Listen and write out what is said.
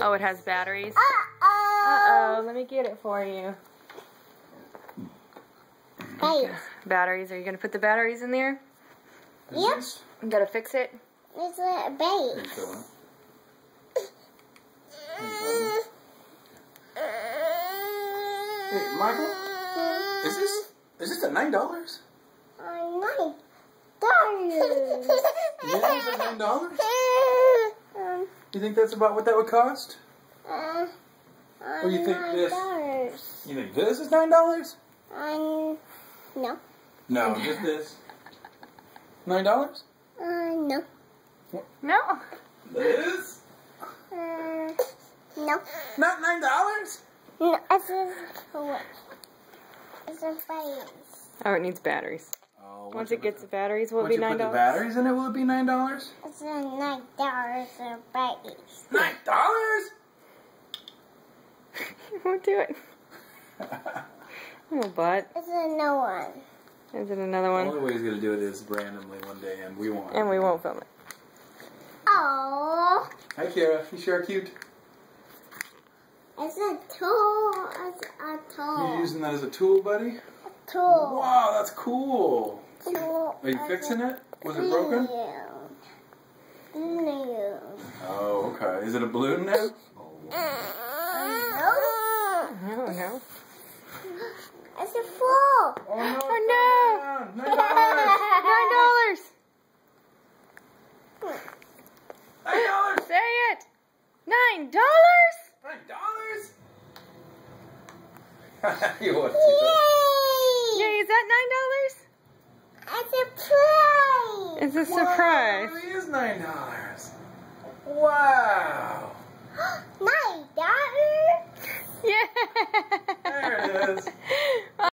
Oh, it has batteries? Uh-oh, let me get it for you. Hey. Batteries, are you going to put the batteries in there? Yep. You got to fix it? It's a base. Hey, Michael, is this at $9? $9. Yeah, is it $9? You think that's about what that would cost? Or you think this? You think this is $9? No. No, just this. $9? No. No. This? No. Not $9? No, it's a what? It's a base. Oh, it needs batteries. Oh, Once it gets the batteries, will it once be you $9? put the batteries in it, will it be $9? It's a $9 a base. $9? You won't do it. Oh, but. It's a no one. Is it another The one? only way he's gonna do it is randomly one day, and we won't. And we won't film it. Oh. Hi, Kara. You sure are cute. It's a tool. It's a tool. You're using that as a tool, buddy? Tool. Wow, that's cool. Tool. Are you fixing it? Was it broken? No. Oh, okay. Is it a balloon now? I don't know. It's a full. Oh, no. Oh, no. $9. $9. Say it. $9? $9? You want to Yay! Yay, is that It's a prize. $9? It's a surprise. Wow, it is $9. Wow. $9. Yeah. There it is.